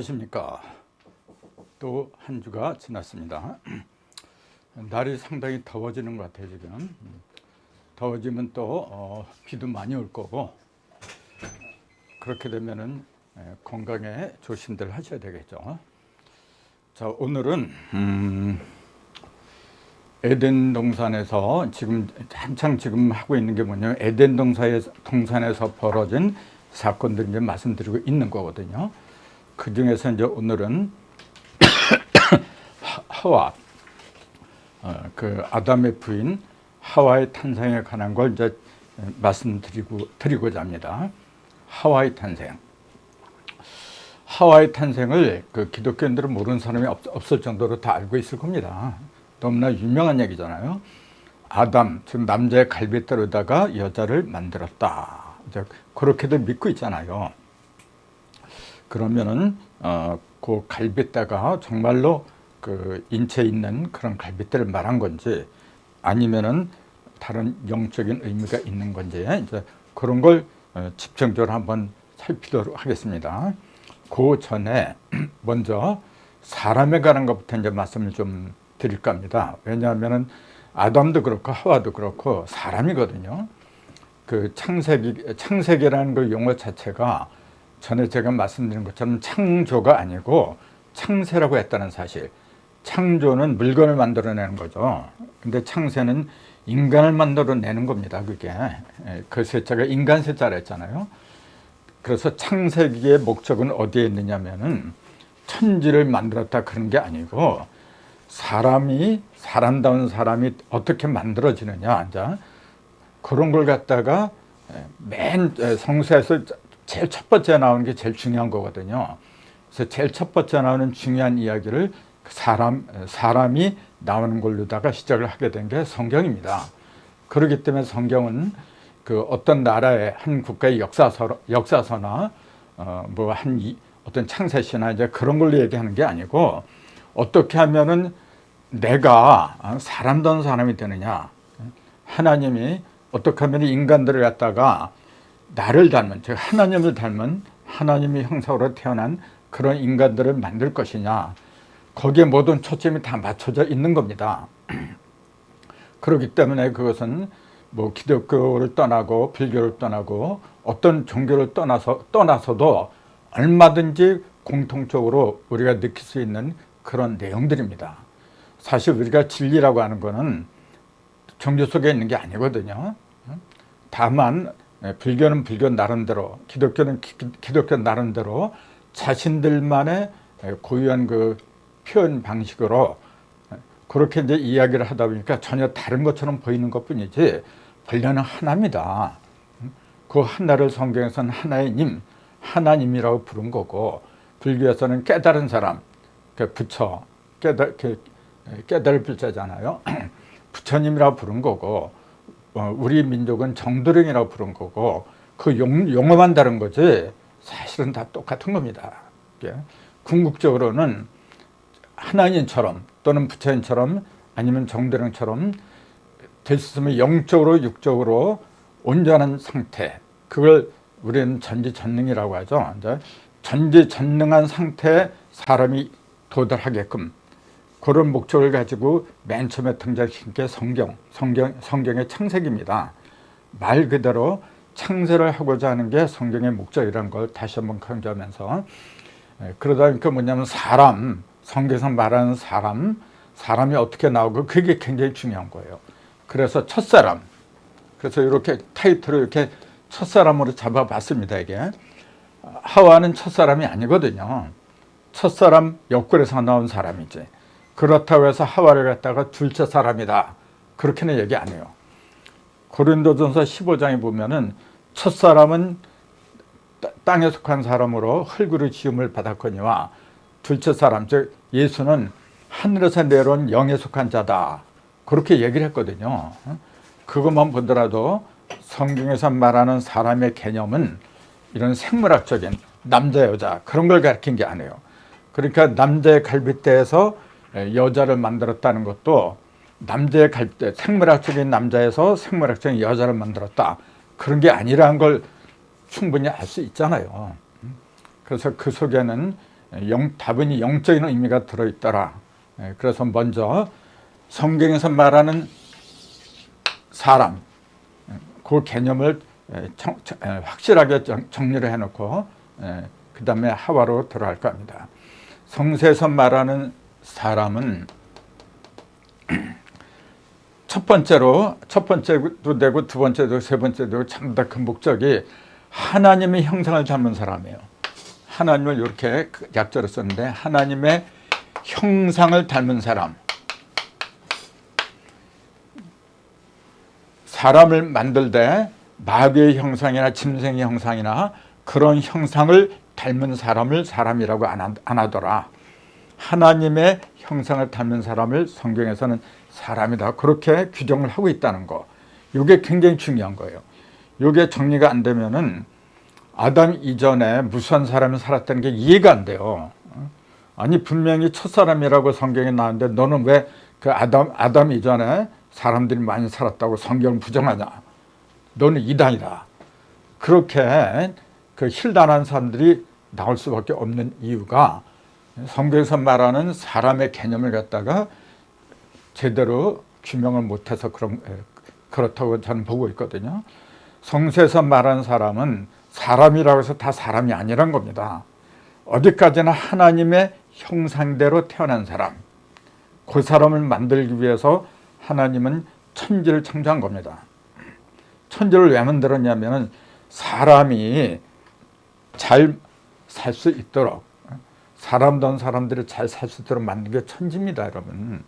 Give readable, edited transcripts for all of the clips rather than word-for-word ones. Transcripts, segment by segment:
안녕하십니까. 또 한 주가 지났습니다. 날이 상당히 더워지는 것 같아요. 지금 더워지면 또 비도 많이 올 거고, 그렇게 되면은 건강에 조심들 하셔야 되겠죠. 자, 오늘은 에덴 동산에서 지금 한창 지금 하고 있는 게 뭐냐면 에덴 동산에서 벌어진 사건들 이제 말씀드리고 있는 거거든요. 그 중에서 이제 오늘은 하와, 그 아담의 부인 하와의 탄생에 관한 걸 이제 드리고자 합니다. 하와의 탄생. 하와의 탄생을 그 기독교인들은 모르는 사람이 없을 정도로 다 알고 있을 겁니다. 너무나 유명한 얘기잖아요. 아담, 즉 남자의 갈빗대로다가 여자를 만들었다. 이제 그렇게도 믿고 있잖아요. 그러면은 그 갈빗대가 정말로 그 인체에 있는 그런 갈빗대를 말한 건지 아니면은 다른 영적인 의미가 있는 건지 이제 그런 걸 집중적으로 한번 살피도록 하겠습니다. 그 전에 먼저 사람에 관한 것부터 이제 말씀을 좀 드릴까 합니다. 왜냐하면은 아담도 그렇고 하와도 그렇고 사람이거든요. 그 창세기라는 그 용어 자체가 전에 제가 말씀드린 것처럼 창조가 아니고 창세라고 했다는 사실. 창조는 물건을 만들어내는 거죠. 근데 창세는 인간을 만들어내는 겁니다. 그게 그 세자가 인간 세자라 했잖아요. 그래서 창세기의 목적은 어디에 있느냐면은 천지를 만들었다 그런 게 아니고 사람다운 사람이 어떻게 만들어지느냐, 이제 그런 걸 갖다가 맨 성서에서 제일 첫 번째 나오는 게 제일 중요한 거거든요. 그래서 제일 첫 번째 나오는 중요한 이야기를 사람이 나오는 걸로다가 시작을 하게 된 게 성경입니다. 그렇기 때문에 성경은 그 어떤 나라의 한 국가의 역사서나 어떤 창세시나 이제 그런 걸로 얘기하는 게 아니고 어떻게 하면은 내가 사람다운 사람이 되느냐, 하나님이 어떻게 하면 인간들을 갖다가 나를 닮은, 즉 하나님을 닮은 하나님의 형상으로 태어난 그런 인간들을 만들 것이냐, 거기에 모든 초점이 다 맞춰져 있는 겁니다. 그렇기 때문에 그것은 뭐 기독교를 떠나고 불교를 떠나고 어떤 종교를 떠나서도 얼마든지 공통적으로 우리가 느낄 수 있는 그런 내용들입니다. 사실 우리가 진리라고 하는 거는 종교 속에 있는 게 아니거든요. 다만 불교는 불교 나름대로, 기독교는 기독교 나름대로 자신들만의 고유한 그 표현 방식으로 그렇게 이제 이야기를 하다 보니까 전혀 다른 것처럼 보이는 것 뿐이지 본래는 하나입니다. 그 하나를 성경에서는 하나의 님, 하나님이라고 부른 거고, 불교에서는 깨달은 사람, 부처, 깨달을 불자잖아요. 부처님이라고 부른 거고, 우리 민족은 정도령이라고 부른 거고, 그 용어만 다른 거지 사실은 다 똑같은 겁니다. 궁극적으로는 하나님처럼 또는 부처님처럼 아니면 정도령처럼 될 수 있으면 영적으로 육적으로 온전한 상태, 그걸 우리는 전지전능이라고 하죠. 전지전능한 상태에 사람이 도달하게끔 그런 목적을 가지고 맨 처음에 등장시킨 게 성경의 창세기입니다. 말 그대로 창세를 하고자 하는 게 성경의 목적이라는 걸 다시 한번 강조하면서, 그러다 보니까 뭐냐면 성경에서 말하는 사람이 어떻게 나오고 그게 굉장히 중요한 거예요. 그래서 첫사람, 그래서 이렇게 타이틀을 이렇게 첫사람으로 잡아봤습니다. 이게 하와는 첫사람이 아니거든요. 첫사람 옆구리에서 나온 사람이지. 그렇다고 해서 하와를 갖다가 둘째 사람이다, 그렇게는 얘기 안 해요. 고린도전서 15장에 보면은 첫사람은 땅에 속한 사람으로 흙으로 지음을 받았거니와 둘째 사람, 즉 예수는 하늘에서 내려온 영에 속한 자다, 그렇게 얘기를 했거든요. 그것만 보더라도 성경에서 말하는 사람의 개념은 이런 생물학적인 남자 여자 그런 걸 가르친 게 아니에요. 그러니까 남자의 갈빗대에서 여자를 만들었다는 것도 남자의 갈빗대, 생물학적인 남자에서 생물학적인 여자를 만들었다, 그런 게 아니라는 걸 충분히 알 수 있잖아요. 그래서 그 속에는 다분히 영적인 의미가 들어있더라. 그래서 먼저 성경에서 말하는 사람, 그 개념을 확실하게 정리를 해놓고 그 다음에 하와로 들어갈까 합니다. 성서에서 말하는 사람은 첫 번째도 되고 두 번째도 세 번째도 되고 전부 다 그 목적이 하나님의 형상을 닮은 사람이에요. 하나님을 이렇게 약자로 썼는데 하나님의 형상을 닮은 사람. 사람을 만들 때 마귀의 형상이나 짐승의 형상이나 그런 형상을 닮은 사람을 사람이라고 안 하더라. 하나님의 형상을 닮은 사람을 성경에서는 사람이다. 그렇게 규정을 하고 있다는 거. 이게 굉장히 중요한 거예요. 이게 정리가 안 되면은 아담 이전에 무수한 사람이 살았다는 게 이해가 안 돼요. 아니 분명히 첫사람이라고 성경에 나왔는데 너는 왜 그 아담 이전에 사람들이 많이 살았다고 성경을 부정하냐? 너는 이단이다. 그렇게 그 힐단한 사람들이 나올 수밖에 없는 이유가 성경에서 말하는 사람의 개념을 갖다가 제대로 규명을 못해서 그렇다고 저는 보고 있거든요. 성서에서 말하는 사람은 사람이라고 해서 다 사람이 아니란 겁니다. 어디까지나 하나님의 형상대로 태어난 사람, 그 사람을 만들기 위해서 하나님은 천지를 창조한 겁니다. 천지를 왜 만들었냐면 사람이 잘 살 수 있도록, 사람다운 사람들이 잘 살 수 있도록 만든 게 천지입니다, 여러분.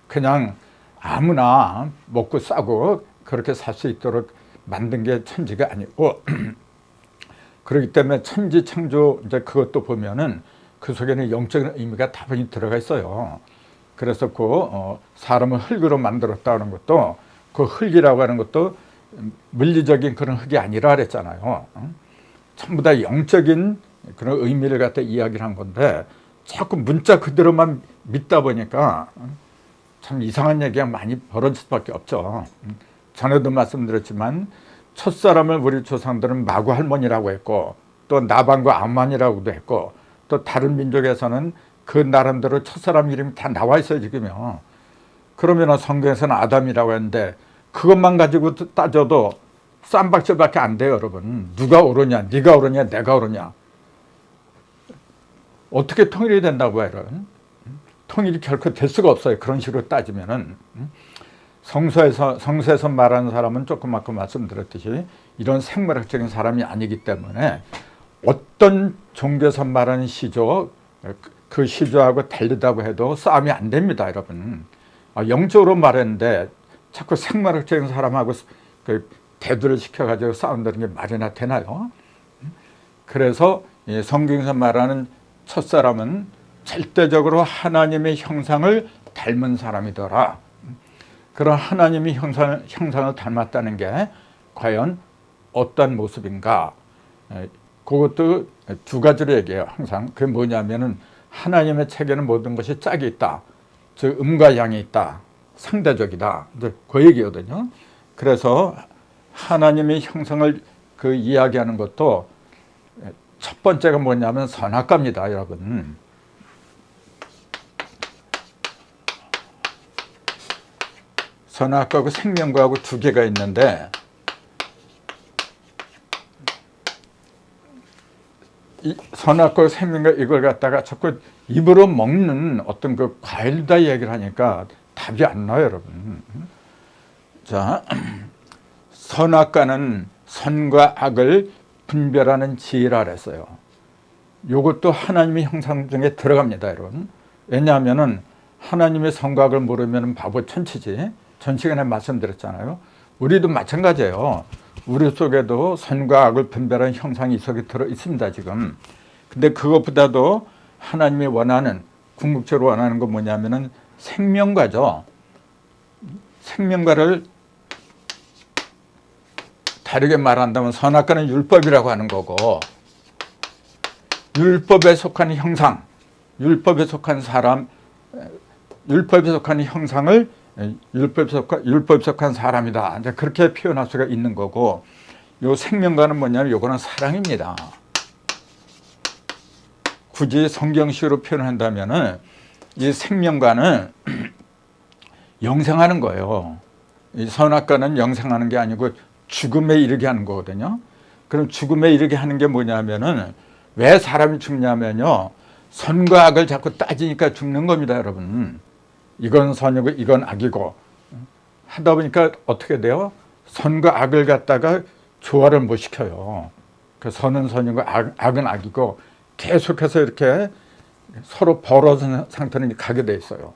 그냥 아무나 먹고 싸고 그렇게 살 수 있도록 만든 게 천지가 아니고 그렇기 때문에 천지 창조 이제 그것도 보면은 그 속에는 영적인 의미가 다분히 들어가 있어요. 그래서 사람을 흙으로 만들었다는 것도 그 흙이라고 하는 것도 물리적인 그런 흙이 아니라 그랬잖아요. 전부 다 영적인 그런 의미를 갖다 이야기를 한 건데 자꾸 문자 그대로만 믿다 보니까 참 이상한 얘기가 많이 벌어질 수밖에 없죠. 전에도 말씀드렸지만 첫사람을 우리 조상들은 마구 할머니라고 했고 또 나반과 암만이라고도 했고 또 다른 민족에서는 그 나름대로 첫사람 이름이 다 나와 있어요 지금요. 그러면 성경에서는 아담이라고 했는데 그것만 가지고 따져도 쌈박질밖에 안 돼요 여러분. 누가 옳으냐, 네가 옳으냐, 내가 옳으냐. 어떻게 통일이 된다고 해요? 통일이 결코 될 수가 없어요. 그런 식으로 따지면은. 성서에서 말하는 사람은 조금 아까 말씀드렸듯이 이런 생물학적인 사람이 아니기 때문에 어떤 종교에서 말하는 시조, 그 시조하고 다르다고 해도 싸움이 안 됩니다, 여러분. 영적으로 말했는데 자꾸 생물학적인 사람하고 그 대두를 시켜가지고 싸운다는 게 말이나 되나요? 그래서 성경에서 말하는 첫사람은 절대적으로 하나님의 형상을 닮은 사람이더라. 그런 하나님의 형상을 닮았다는 게 과연 어떤 모습인가? 그것도 두 가지로 얘기해요. 항상 그게 뭐냐면은 하나님의 책에는 모든 것이 짝이 있다. 즉 음과 양이 있다. 상대적이다. 이제 그 얘기거든요. 그래서 하나님의 형상을 이야기하는 것도 첫 번째가 뭐냐면 선악과입니다, 여러분. 선악과하고 생명과하고 두 개가 있는데 이 선악과 생명과 이걸 갖다가 자꾸 입으로 먹는 어떤 그 과일다 얘기를 하니까 답이 안 나와요, 여러분. 자, 선악과는 선과 악을 분별하는 지혜라 그랬어요. 이것도 하나님의 형상 중에 들어갑니다, 여러분. 왜냐하면은 하나님의 선과 악을 모르면 바보 천치지. 전 시간에 말씀드렸잖아요. 우리도 마찬가지예요. 우리 속에도 선과 악을 분별하는 형상이 이 속에 들어 있습니다, 지금. 근데 그것보다도 하나님이 원하는, 궁극적으로 원하는 건 뭐냐면은 생명과죠. 생명과를 다르게 말한다면 선악과는 율법이라고 하는 거고, 율법에 속한 형상, 율법에 속한 사람, 율법에 속한 형상을 율법에 속한 사람이다. 이제 그렇게 표현할 수가 있는 거고, 요 생명과는 뭐냐면 요거는 사랑입니다. 굳이 성경식으로 표현한다면은 이 생명과는 영생하는 거예요. 이 선악과는 영생하는 게 아니고 죽음에 이르게 하는 거거든요. 그럼 죽음에 이르게 하는 게 뭐냐면은 왜 사람이 죽냐면요. 선과 악을 자꾸 따지니까 죽는 겁니다, 여러분. 이건 선이고 이건 악이고 하다 보니까 어떻게 돼요? 선과 악을 갖다가 조화를 못 시켜요. 그 선은 선이고 악은 악이고 계속해서 이렇게 서로 벌어진 상태로 가게 돼 있어요.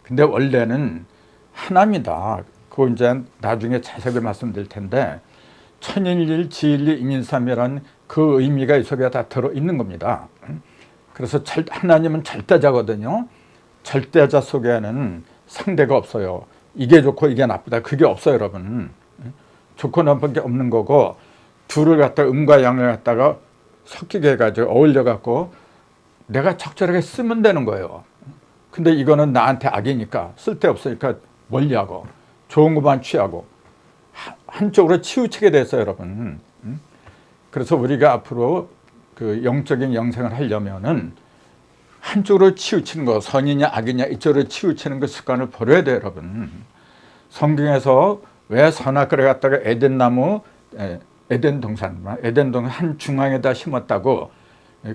근데 원래는 하나입니다. 그거 이제 나중에 자세하게 말씀드릴 텐데 천일일, 지일리, 인일삼이라는 그 의미가 이 속에 다 들어있는 겁니다. 그래서 하나님은 절대자거든요. 절대자 속에는 상대가 없어요. 이게 좋고 이게 나쁘다. 그게 없어요, 여러분. 좋고 나쁜 게 없는 거고 둘을 갖다가 음과 양을 갖다가 섞이게 해가지고 어울려갖고 내가 적절하게 쓰면 되는 거예요. 근데 이거는 나한테 악이니까 쓸데없으니까 멀리하고 좋은 것만 취하고 한쪽으로 치우치게 됐어요, 여러분. 그래서 우리가 앞으로 그 영적인 영생을 하려면은 한쪽으로 치우치는 거, 선이냐 악이냐 이쪽으로 치우치는 그 습관을 버려야 돼요, 여러분. 성경에서 왜 선악과를 갖다가 에덴나무, 에덴 동산 한 중앙에다 심었다고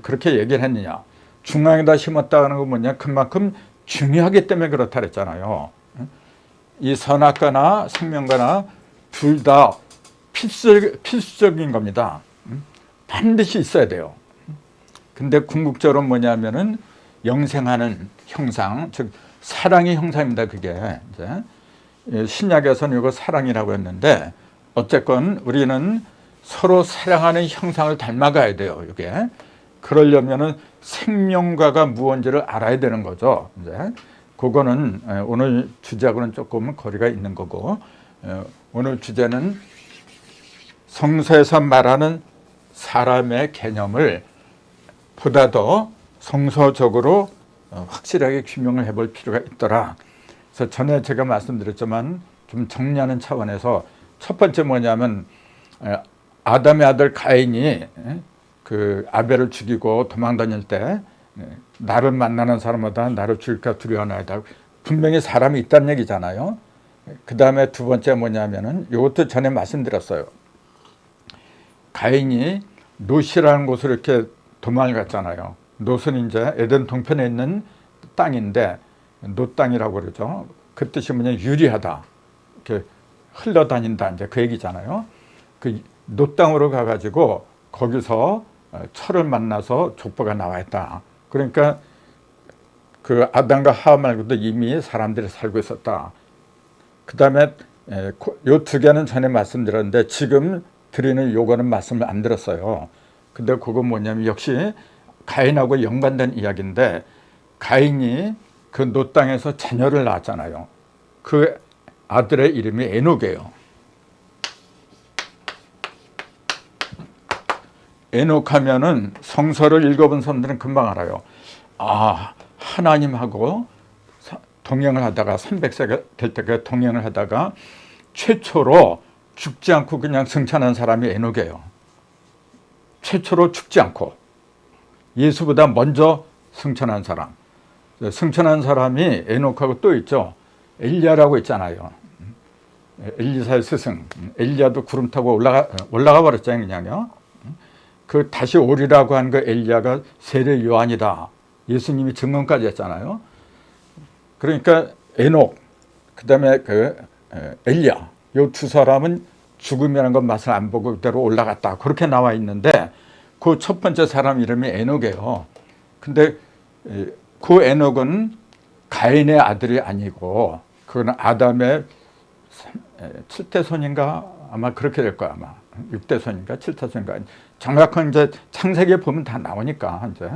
그렇게 얘기를 했느냐. 중앙에다 심었다는 건 뭐냐. 그만큼 중요하기 때문에 그렇다 그랬잖아요. 이 선악과나 생명과나 둘 다 필수적인 겁니다. 반드시 있어야 돼요. 근데 궁극적으로 뭐냐면은 영생하는 형상, 즉 사랑의 형상입니다. 그게 이제 신약에서는 이거 사랑이라고 했는데 어쨌건 우리는 서로 사랑하는 형상을 닮아가야 돼요. 이게 그러려면은 생명과가 무언지를 알아야 되는 거죠. 이제 그거는 오늘 주제하고는 조금 거리가 있는 거고 오늘 주제는 성서에서 말하는 사람의 개념을 보다 더 성서적으로 확실하게 규명을 해볼 필요가 있더라. 그래서 전에 제가 말씀드렸지만 좀 정리하는 차원에서 첫 번째 뭐냐면 아담의 아들 가인이 그 아벨을 죽이고 도망다닐 때 나를 만나는 사람마다 나를 죽일까 두려워하나이다. 분명히 사람이 있다는 얘기잖아요. 그 다음에 두 번째 뭐냐면은 이것도 전에 말씀드렸어요. 가인이 롯이라는 곳으로 이렇게 도망을 갔잖아요. 롯은 이제 에덴 동편에 있는 땅인데 롯 땅이라고 그러죠. 그 뜻이 뭐냐 유리하다, 이렇게 흘러다닌다 이제 그 얘기잖아요. 그 롯 땅으로 가가지고 거기서 철을 만나서 족보가 나와 있다. 그러니까 그 아담과 하와 말고도 이미 사람들이 살고 있었다. 그 다음에 요 두 개는 전에 말씀드렸는데 지금 드리는 요거는 말씀을 안 들었어요. 근데 그건 뭐냐면 역시 가인하고 연관된 이야기인데 가인이 그 롯 땅에서 자녀를 낳았잖아요. 그 아들의 이름이 에녹이에요. 에녹 하면은 성서를 읽어본 사람들은 금방 알아요. 아, 하나님하고 동행을 하다가 300세가 될 때까지 동행을 하다가 최초로 죽지 않고 그냥 승천한 사람이 에녹이에요. 최초로 죽지 않고 예수보다 먼저 승천한 사람. 승천한 사람이 에녹하고 또 있죠. 엘리야라고 있잖아요. 엘리사의 스승. 엘리야도 구름 타고 올라가 버렸잖아요, 그냥요. 그 다시 오리라고 한 그 엘리야가 세례 요한이다. 예수님이 증언까지 했잖아요. 그러니까 에녹, 그다음에 그 엘리야, 이 두 사람은 죽음이라는 건 맛을 안 보고 그대로 올라갔다. 그렇게 나와 있는데 그 첫 번째 사람 이름이 에녹이에요. 근데 그 에녹은 가인의 아들이 아니고 그건 아담의 7대 손인가 아마 그렇게 될 거야. 아마 6대 손인가 7대 손인가 정확한 이제 창세기에 보면 다 나오니까 이제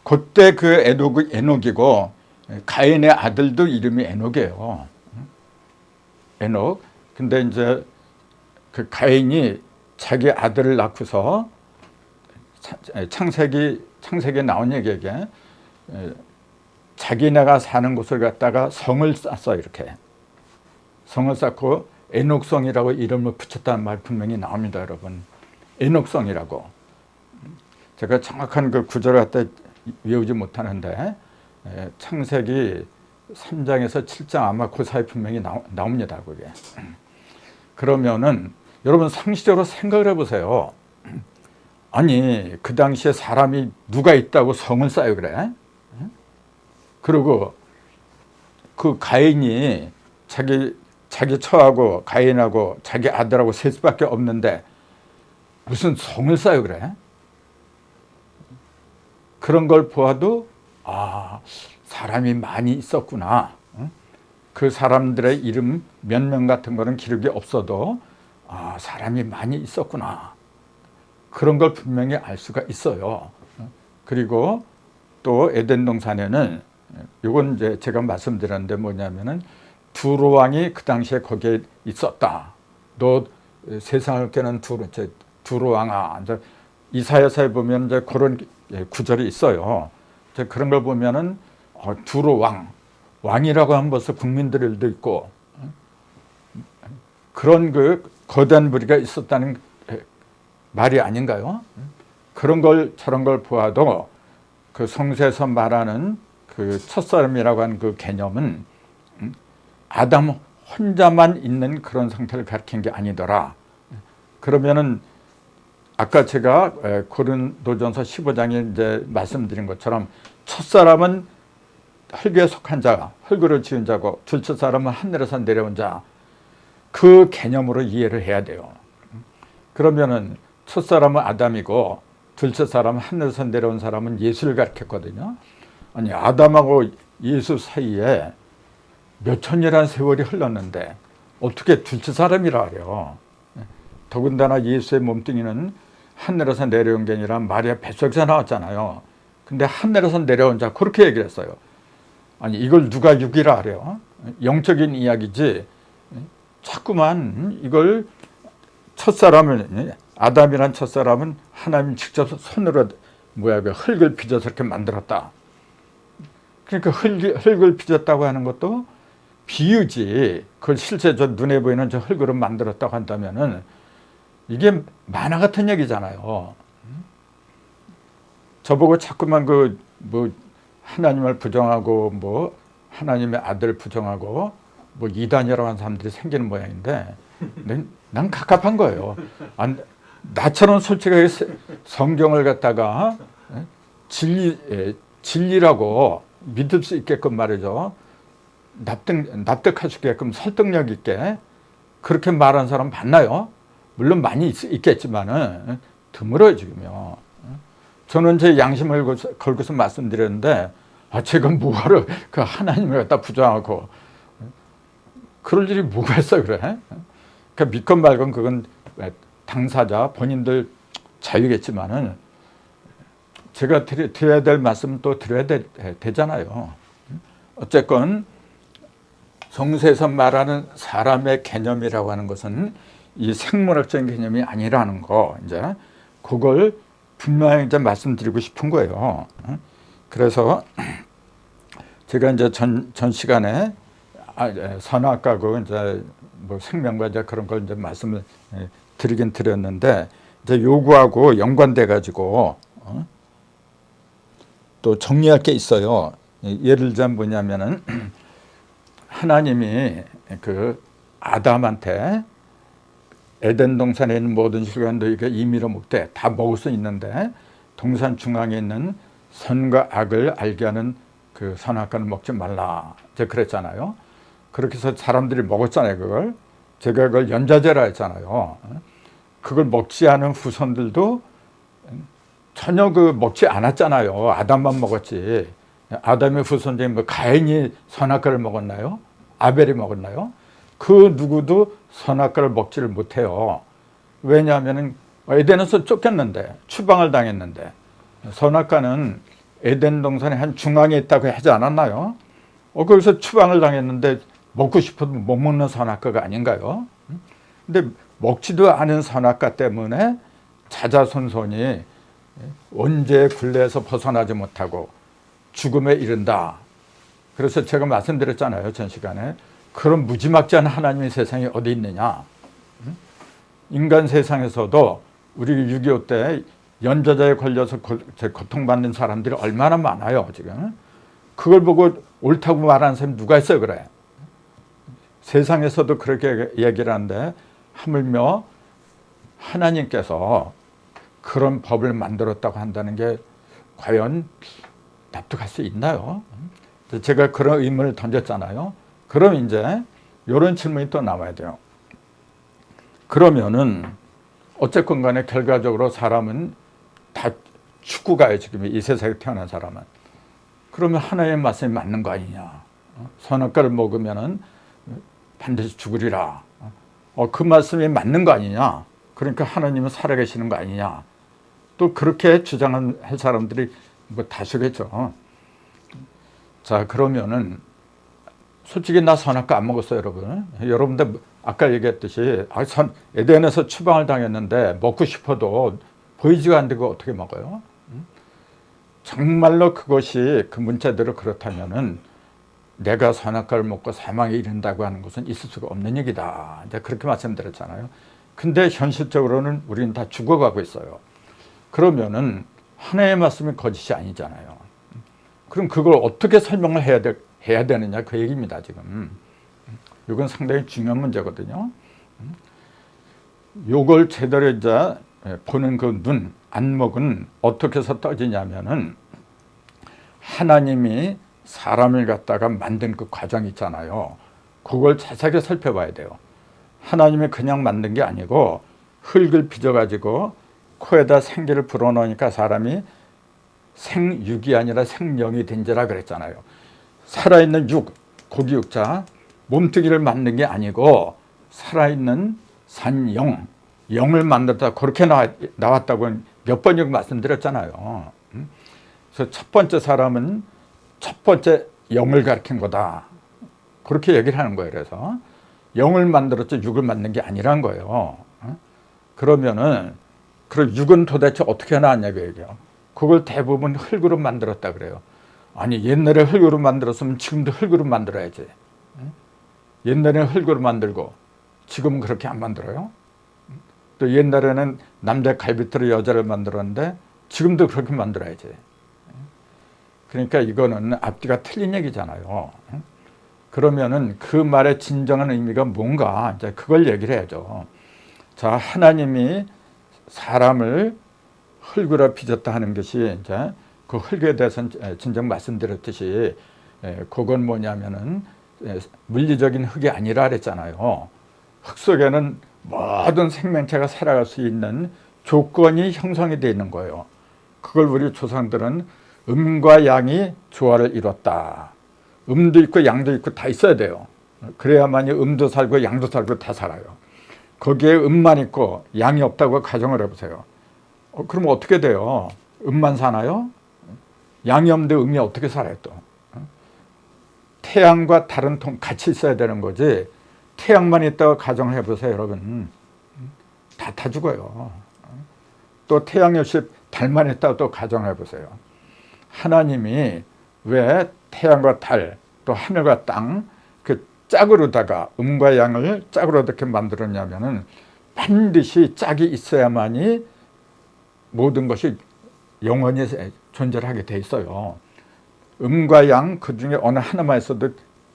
그때 그 에녹이고 가인의 아들도 이름이 에녹이에요. 에녹. 근데 이제 그 가인이 자기 아들을 낳고서 창세기에 나온 얘기에게 자기네가 사는 곳을 갖다가 성을 쌓았어. 이렇게 성을 쌓고 에녹성이라고 이름을 붙였다는 말 분명히 나옵니다, 여러분. 에녹성이라고. 제가 정확한 그 구절을 갖다 외우지 못하는데 창세기 3장에서 7장 아마 그 사이 분명히 나옵니다. 그게. 그러면은 여러분 상식적으로 생각을 해보세요. 아니 그 당시에 사람이 누가 있다고 성을 쌓여 그래? 그리고 그 가인이 자기 처하고 가인하고 자기 아들하고 셋밖에 없는데 무슨 성을 쌓여 그래? 그런 걸 보아도 사람이 많이 있었구나. 그 사람들의 이름 몇 명 같은 거는 기록이 없어도 사람이 많이 있었구나. 그런 걸 분명히 알 수가 있어요. 그리고 또 에덴 동산에는 이건 이제 제가 말씀드렸는데 뭐냐면은 두로 왕이 그 당시에 거기에 있었다. 너 세상을 깨는 두로 왕아. 이제 이사야서에 보면 이제 그런 구절이 있어요. 이제 그런 걸 보면은 두로 왕이라고 하면 벌써 국민들도 있고 그런 그 거대한 무리가 있었다는 말이 아닌가요? 저런 걸 보아도 그 성서에서 말하는 그 첫사람이라고 하는 그 개념은 아담 혼자만 있는 그런 상태를 가리킨 게 아니더라. 그러면은 아까 제가 고린도전서 15장에 이제 말씀드린 것처럼 첫사람은 흙에 속한 자, 흙으로 지은 자고 둘째 사람은 하늘에서 내려온 자. 그 개념으로 이해를 해야 돼요. 그러면은 첫사람은 아담이고 둘째 사람은 하늘에서 내려온 사람은 예수를 가리켰거든요. 아니 아담하고 예수 사이에 몇천 년이라는 세월이 흘렀는데 어떻게 둘째 사람이라 그래요. 더군다나 예수의 몸뚱이는 하늘에서 내려온 게 아니라 마리아 뱃속에서 나왔잖아요. 근데 하늘에서 내려온 자 그렇게 얘기를 했어요. 아니 이걸 누가 육이라 그래요. 영적인 이야기지 자꾸만 이걸 첫사람을 아담이란 첫사람은 하나님 직접 손으로 흙을 빚어서 이렇게 만들었다. 그러니까 흙을 빚었다고 하는 것도 비유지. 그걸 실제 저 눈에 보이는 저 흙으로 만들었다고 한다면은 이게 만화 같은 얘기잖아요. 저보고 자꾸만 하나님을 부정하고 하나님의 아들을 부정하고 이단이라고 하는 사람들이 생기는 모양인데 난 갑갑한 거예요. 나처럼 솔직하게 성경을 갖다가 진리라고 믿을 수 있게끔 말이죠. 납득할 수 있게끔 설득력 있게 그렇게 말하는 사람 봤나요? 물론 많이 있겠지만은 드물어요 지금요. 저는 제 양심을 걸고서 말씀드렸는데 제가 뭐하러 그 하나님을 갖다 부정하고 그럴 일이 뭐가 있어 그래? 그러니까 믿건 말건 그건 당사자 본인들 자유겠지만은 제가 드려야 될 말씀은 또 드려야 되잖아요. 어쨌건 성서에서 말하는 사람의 개념이라고 하는 것은 이 생물학적인 개념이 아니라는 거 이제 그걸 분명히 이제 말씀드리고 싶은 거예요. 그래서 제가 이제 전 시간에 선악과고 이제 생명과 이제 그런 걸 이제 말씀을 드리긴 드렸는데 이제 요구하고 연관돼 가지고 또 정리할 게 있어요. 예를 들자면 뭐냐면은 하나님이 그 아담한테 에덴 동산에 있는 모든 실과 너희가 임의로 먹되 다 먹을 수 있는데 동산 중앙에 있는 선과 악을 알게 하는 그 선악과를 먹지 말라. 이제 그랬잖아요. 그렇게 해서 사람들이 먹었잖아요, 그걸. 제가 그걸 연자제라 했잖아요. 그걸 먹지 않은 후손들도 전혀 먹지 않았잖아요. 아담만 먹었지. 아담의 후손 중에 가인이 선악과를 먹었나요? 아벨이 먹었나요? 그 누구도 선악과를 먹지를 못해요. 왜냐하면 에덴에서 쫓겼는데 추방을 당했는데 선악과는 에덴 동산의 한 중앙에 있다고 하지 않았나요? 거기서 추방을 당했는데 먹고 싶어도 못 먹는 선악과가 아닌가요? 근데 먹지도 않은 선악과 때문에 자자손손이 원죄의 굴레에서 벗어나지 못하고 죽음에 이른다. 그래서 제가 말씀드렸잖아요, 전 시간에. 그런 무지막지한 하나님의 세상이 어디 있느냐. 인간 세상에서도 우리 6.25 때 연저자에 걸려서 고통받는 사람들이 얼마나 많아요 지금. 그걸 보고 옳다고 말하는 사람이 누가 있어요 그래. 세상에서도 그렇게 얘기를 하는데 하물며 하나님께서 그런 법을 만들었다고 한다는 게 과연 납득할 수 있나요? 제가 그런 의문을 던졌잖아요. 그럼 이제 이런 질문이 또 나와야 돼요. 그러면은 어쨌건 간에 결과적으로 사람은 다 죽고 가요 지금 이 세상에 태어난 사람은. 그러면 하나님의 말씀이 맞는 거 아니냐. 선악과를 먹으면은 반드시 죽으리라. 그 말씀이 맞는 거 아니냐. 그러니까 하나님은 살아계시는 거 아니냐. 또 그렇게 주장할 사람들이 뭐 다수겠죠. 자, 그러면은 솔직히 나 선악과 안 먹었어요, 여러분. 여러분들 아까 얘기했듯이 에덴에서 추방을 당했는데 먹고 싶어도 보이지가 않는데 그거 어떻게 먹어요? 정말로 그것이 그 문자대로 그렇다면은 내가 선악과를 먹고 사망에 이른다고 하는 것은 있을 수가 없는 얘기다. 이제 그렇게 말씀드렸잖아요. 근데 현실적으로는 우리는 다 죽어가고 있어요. 그러면은 하나님의 말씀이 거짓이 아니잖아요. 그럼 그걸 어떻게 설명을 해야 되느냐 그 얘기입니다 지금. 이건 상당히 중요한 문제거든요. 요걸 제대로 이제 보는 그 눈, 안목은 어떻게 해서 떠지냐면은 하나님이 사람을 갖다가 만든 그 과정 있잖아요. 그걸 자세하게 살펴봐야 돼요. 하나님이 그냥 만든 게 아니고 흙을 빚어가지고 코에다 생기를 불어넣으니까 사람이 생육이 아니라 생명이 된지라 그랬잖아요. 살아있는 육, 고기 육자, 몸뚱이를 만든 게 아니고 살아있는 산영, 영을 만들었다 그렇게 나왔다고 몇 번이고 말씀드렸잖아요. 그래서 첫 번째 사람은 첫 번째 영을 가리킨 거다. 그렇게 얘기를 하는 거예요. 그래서 영을 만들었지 육을 만든 게 아니란 거예요. 그러면은 그럼 육은 도대체 어떻게 나왔냐고 얘기해요. 그걸 대부분 흙으로 만들었다 그래요. 아니 옛날에 흙으로 만들었으면 지금도 흙으로 만들어야지. 옛날에는 흙으로 만들고 지금은 그렇게 안 만들어요. 또 옛날에는 남자 갈비뼈로 여자를 만들었는데 지금도 그렇게 만들어야지. 그러니까 이거는 앞뒤가 틀린 얘기잖아요. 그러면은 그 말의 진정한 의미가 뭔가 이제 그걸 얘기를 해야죠. 자, 하나님이 사람을 흙으로 빚었다 하는 것이 이제 그 흙에 대해서는 진정 말씀드렸듯이 그건 뭐냐면은 물리적인 흙이 아니라 그랬잖아요. 흙 속에는 모든 생명체가 살아갈 수 있는 조건이 형성이 되어 있는 거예요. 그걸 우리 조상들은 음과 양이 조화를 이뤘다. 음도 있고 양도 있고 다 있어야 돼요. 그래야만이 음도 살고 양도 살고 다 살아요. 거기에 음만 있고 양이 없다고 가정을 해보세요. 그럼 어떻게 돼요? 음만 사나요? 양이 없는데 음이 어떻게 살아요 또? 태양과 다른 통 같이 있어야 되는 거지. 태양만 있다고 가정을 해보세요 여러분. 다 죽어요. 또 태양 역시 달만 있다고 또 가정을 해보세요. 하나님이 왜 태양과 달, 또 하늘과 땅, 그 짝으로다가 음과 양을 짝으로 어떻게 만들었냐면은 반드시 짝이 있어야만이 모든 것이 영원히 존재를 하게 돼 있어요. 음과 양 그 중에 어느 하나만 있어도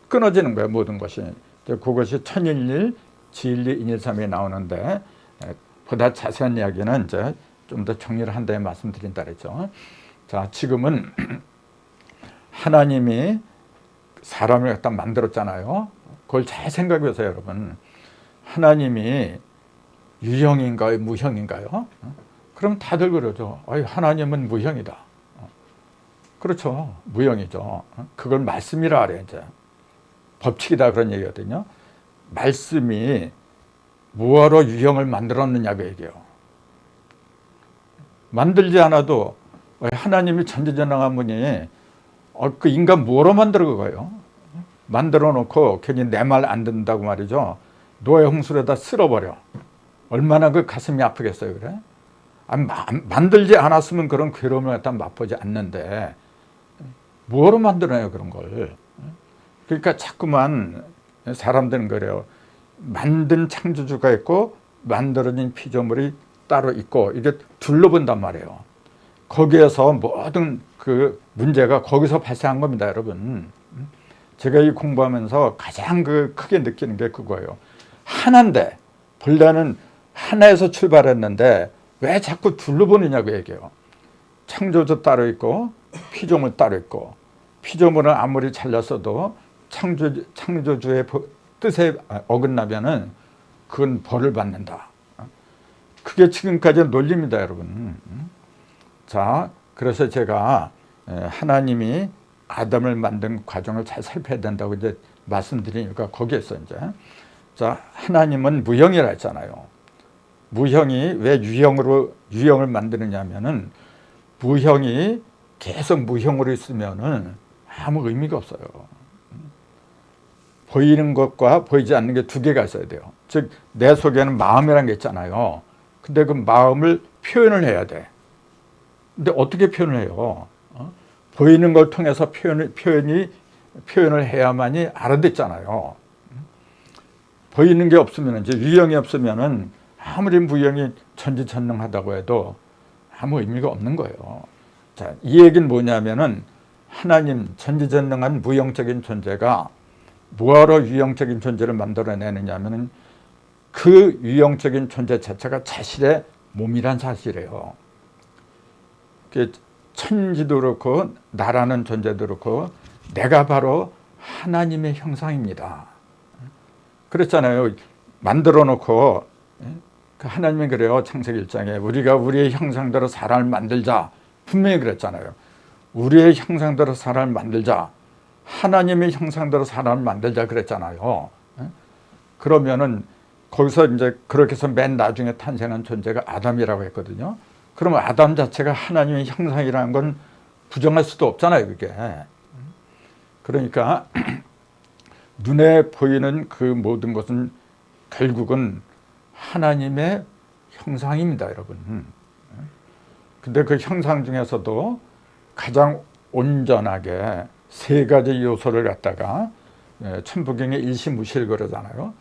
끊어지는 거예요 모든 것이. 그것이 천일일, 지일리, 인일삼에 나오는데 보다 자세한 이야기는 이제 좀 더 정리를 한 다음에 말씀드린다 그랬죠. 자, 지금은 하나님이 사람을 갖다 만들었잖아요. 그걸 잘 생각해 보세요, 여러분. 하나님이 유형인가요, 무형인가요? 그럼 다들 그러죠. 하나님은 무형이다. 그렇죠. 무형이죠. 그걸 말씀이라 그래요, 이제. 법칙이다 그런 얘기거든요. 말씀이 뭐하러 유형을 만들었느냐고 얘기해요. 만들지 않아도 하나님이 전지전능한 분이 그 인간 뭐로 만들어 가요? 만들어 놓고 괜히 내 말 안 듣는다고 말이죠. 노예 홍수에다 쓸어버려. 얼마나 그 가슴이 아프겠어요, 그래? 만들지 않았으면 그런 괴로움을 갖다 맛보지 않는데 뭐로 만들어요 그런 걸? 그러니까 자꾸만 사람들은 그래요. 만든 창조주가 있고 만들어진 피조물이 따로 있고 이게 둘러본단 말이에요. 거기에서 모든 그 문제가 거기서 발생한 겁니다, 여러분. 제가 이 공부하면서 가장 크게 느끼는 게 그거예요. 하나인데, 본래는 하나에서 출발했는데 왜 자꾸 둘러보느냐고 얘기해요. 창조주 따로 있고 피조물 따로 있고, 피조물은 아무리 잘났어도 창조주의 뜻에 어긋나면은 그건 벌을 받는다. 그게 지금까지의 논리입니다, 여러분. 자, 그래서 제가 하나님이 아담을 만든 과정을 잘 살펴야 된다고 이제 말씀드리니까 거기에서 이제, 자, 하나님은 무형이라 했잖아요. 무형이 왜 유형을 만드느냐면은, 무형이 계속 무형으로 있으면은 아무 의미가 없어요. 보이는 것과 보이지 않는 게 두 개가 있어야 돼요. 즉, 내 속에는 마음이라는 게 있잖아요. 근데 그 마음을 표현을 해야 돼. 근데 어떻게 표현을 해요? 보이는 걸 통해서 표현을 해야만이 알아듣잖아요. 보이는 게 없으면, 이제 유형이 없으면은 아무리 무형이 전지전능하다고 해도 아무 의미가 없는 거예요. 자, 이 얘기는 뭐냐면은, 하나님 전지전능한 무형적인 존재가 뭐하러 유형적인 존재를 만들어내느냐면은, 그 유형적인 존재 자체가 자신의 몸이란 사실이에요. 천지도 그렇고 나라는 존재도 그렇고 내가 바로 하나님의 형상입니다. 그랬잖아요. 만들어 놓고, 그 하나님이 그래요. 창세기 1장에 우리가 우리의 형상대로 사람을 만들자, 분명히 그랬잖아요. 우리의 형상대로 사람을 만들자, 하나님의 형상대로 사람을 만들자 그랬잖아요. 그러면은 거기서 이제 그렇게 해서 맨 나중에 탄생한 존재가 아담이라고 했거든요. 그러면 아담 자체가 하나님의 형상이라는 건 부정할 수도 없잖아요, 그게. 그러니까 눈에 보이는 그 모든 것은 결국은 하나님의 형상입니다, 여러분. 근데 그 형상 중에서도 가장 온전하게 세 가지 요소를 갖다가 천부경에 일시무실 그러잖아요.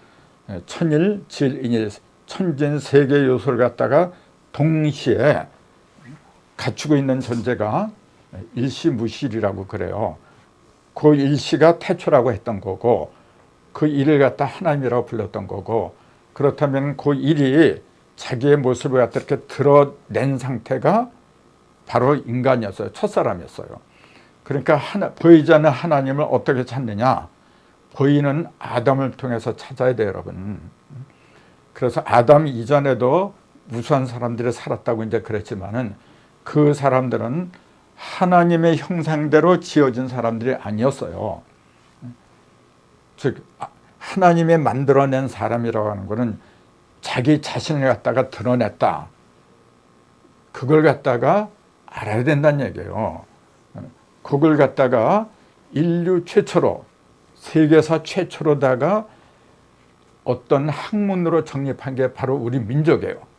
천일, 질, 인일, 천진 세 개의 요소를 갖다가 동시에 갖추고 있는 존재가 일시무실이라고 그래요. 그 일시가 태초라고 했던 거고, 그 일을 갖다 하나님이라고 불렀던 거고, 그렇다면 그 일이 자기의 모습을 갖다 이렇게 드러낸 상태가 바로 인간이었어요. 첫사람이었어요. 그러니까 보이지 않는 하나님을 어떻게 찾느냐? 보이는 아담을 통해서 찾아야 돼요, 여러분. 그래서 아담 이전에도 무수한 사람들이 살았다고 이제 그랬지만은, 그 사람들은 하나님의 형상대로 지어진 사람들이 아니었어요. 즉, 하나님이 만들어낸 사람이라고 하는 것은 자기 자신을 갖다가 드러냈다. 그걸 갖다가 알아야 된다는 얘기예요. 그걸 갖다가 인류 최초로, 세계사 최초로다가 어떤 학문으로 정립한 게 바로 우리 민족이에요.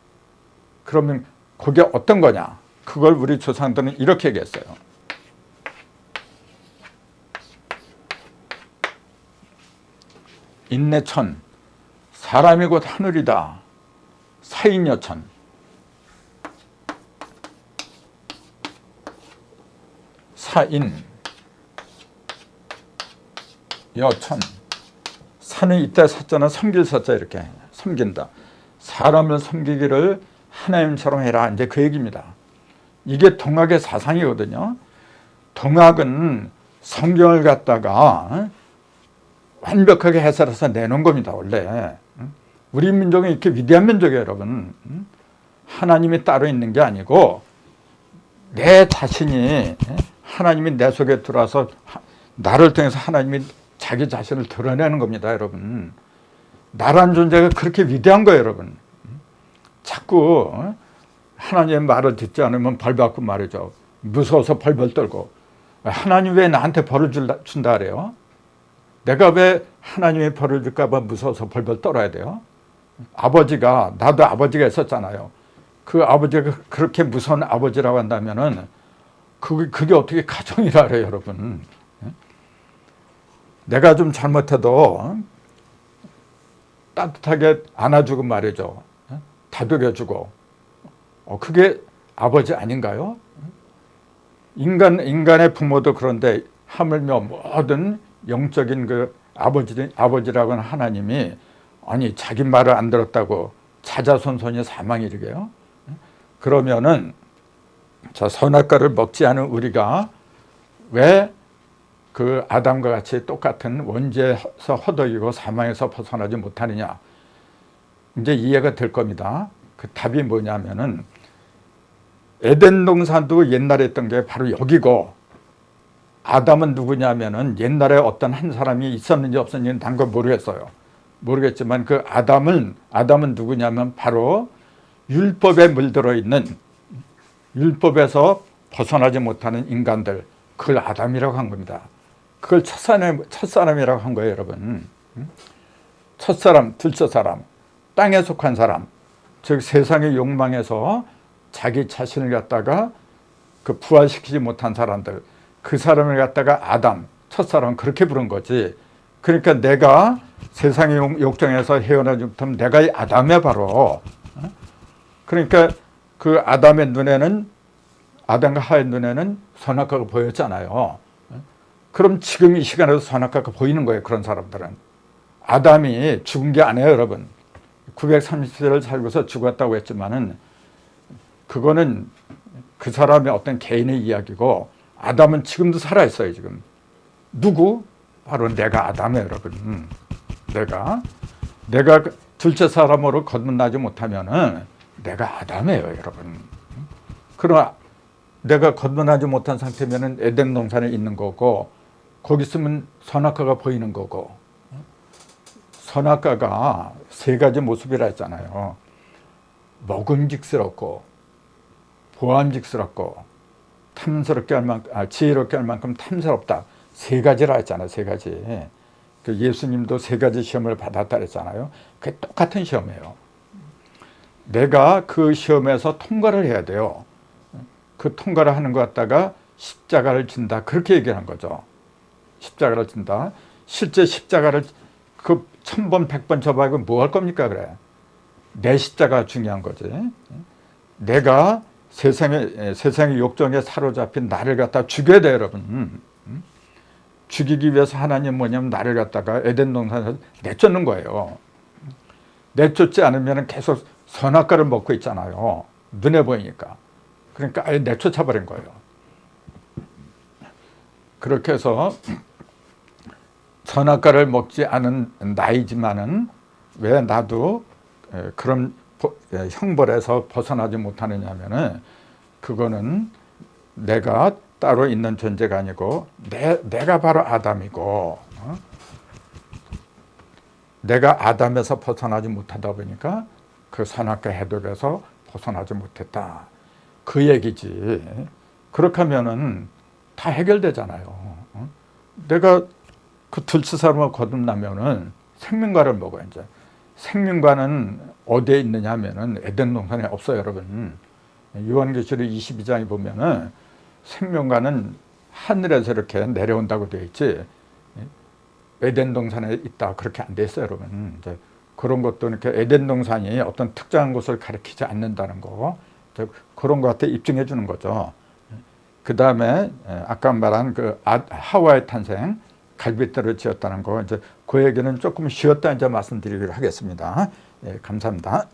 그러면 그게 어떤 거냐? 그걸 우리 조상들은 이렇게 얘기했어요. 인내천, 사람이 곧 하늘이다. 사인여천, 사인, 여천. 산은 이때 사자는 섬길 사자, 이렇게 섬긴다. 사람을 섬기기를 하나님처럼 해라, 이제 그 얘기입니다. 이게 동학의 사상이거든요. 동학은 성경을 갖다가 완벽하게 해설해서 내놓은 겁니다, 원래. 우리 민족은 이렇게 위대한 민족이에요, 여러분. 하나님이 따로 있는 게 아니고 내 자신이, 하나님이 내 속에 들어와서 나를 통해서 하나님이 자기 자신을 드러내는 겁니다, 여러분. 나라는 존재가 그렇게 위대한 거예요, 여러분. 자꾸 하나님의 말을 듣지 않으면 벌 받고 말이죠. 무서워서 벌벌 떨고. 하나님 왜 나한테 벌을 준다 그래요? 내가 왜 하나님의 벌을 줄까 봐 무서워서 벌벌 떨어야 돼요? 아버지가, 나도 아버지가 있었잖아요. 그 아버지가 그렇게 무서운 아버지라고 한다면은 그게 어떻게 가정이라 그래요, 여러분. 내가 좀 잘못해도 따뜻하게 안아주고 말이죠. 다독여주고 그게 아버지 아닌가요? 인간의 부모도 그런데 하물며 모든 영적인 그 아버지라고 하는 하나님이 아니 자기 말을 안 들었다고 자자손손이 사망에 이르게요? 그러면은 저 선악과를 먹지 않은 우리가 왜 그 아담과 같이 똑같은 원죄에서 허덕이고 사망에서 벗어나지 못하느냐? 이제 이해가 될 겁니다. 그 답이 뭐냐면은 에덴 동산도 옛날에 했던 게 바로 여기고, 아담은 누구냐면은 옛날에 어떤 한 사람이 있었는지 없었는지 난 거 모르겠어요. 모르겠지만 그 아담은 누구냐면 바로 율법에 물들어 있는, 율법에서 벗어나지 못하는 인간들, 그걸 아담이라고 한 겁니다. 그걸 첫사람이라고 한 거예요, 여러분. 첫사람, 둘째 사람, 땅에 속한 사람, 즉 세상의 욕망에서 자기 자신을 갖다가 그 부활시키지 못한 사람들, 그 사람을 갖다가 아담, 첫사람, 그렇게 부른 거지. 그러니까 내가 세상의 욕정에서 헤어나지 못하면 내가 이 아담이야 바로. 그러니까 그 아담의 눈에는, 아담과 하의 눈에는 선악과가 보였잖아요. 그럼 지금 이 시간에도 선악과가 보이는 거예요, 그런 사람들은. 아담이 죽은 게 아니에요, 여러분. 930세를 살고서 죽었다고 했지만은 그거는 그 사람의 어떤 개인의 이야기고, 아담은 지금도 살아있어요, 지금. 누구? 바로 내가 아담이에요, 여러분. 내가 둘째 사람으로 거듭나지 못하면은 내가 아담이에요, 여러분. 그러나 내가 거듭나지 못한 상태면은 에덴 동산에 있는 거고, 거기 있으면 선악과가 보이는 거고. 선악과가 세 가지 모습이라 했잖아요. 먹음직스럽고, 보암직스럽고, 탐스럽게 할 만큼, 지혜롭게 할 만큼 탐스럽다. 세 가지라 했잖아요, 세 가지. 예수님도 세 가지 시험을 받았다 그랬잖아요. 그게 똑같은 시험이에요. 내가 그 시험에서 통과를 해야 돼요. 그 통과를 하는 것 갖다가 십자가를 진다, 그렇게 얘기한 거죠. 십자가를 진다. 실제 십자가를 그 1000번 100번 접하고 뭐 할 겁니까? 그래. 내 십자가 중요한 거지. 내가 세상의 욕정에 사로잡힌 나를 갖다 죽여야 돼, 여러분. 죽이기 위해서 하나님 뭐냐면 나를 갖다가 에덴 동산에서 내쫓는 거예요. 내쫓지 않으면 계속 선악과를 먹고 있잖아요. 눈에 보이니까. 그러니까 아예 내쫓아버린 거예요. 그렇게 해서 선악과를 먹지 않은 나이지만은 왜 나도 그런 형벌에서 벗어나지 못하느냐 하면은, 그거는 내가 따로 있는 존재가 아니고 내가 바로 아담이고, 내가 아담에서 벗어나지 못하다 보니까 그 선악과 해독에서 벗어나지 못했다, 그 얘기지. 그렇게 하면은 다 해결되잖아요. 내가 그 둘째 사람을 거듭나면은 생명과를 먹어요. 이제 생명과는 어디에 있느냐 하면은 에덴 동산에 없어요, 여러분. 요한계시록 22장에 보면은 생명과는 하늘에서 이렇게 내려온다고 되어 있지, 에덴 동산에 있다, 그렇게 안 돼 있어요, 여러분. 이제 그런 것도 이렇게 에덴 동산이 어떤 특정한 곳을 가리키지 않는다는 거, 그런 것 같아 입증해 주는 거죠. 그 다음에 아까 말한 그 하와의 탄생, 갈빗대로 지었다는 거, 이제 그 얘기는 조금 쉬었다 이제 말씀드리기로 하겠습니다. 예, 감사합니다.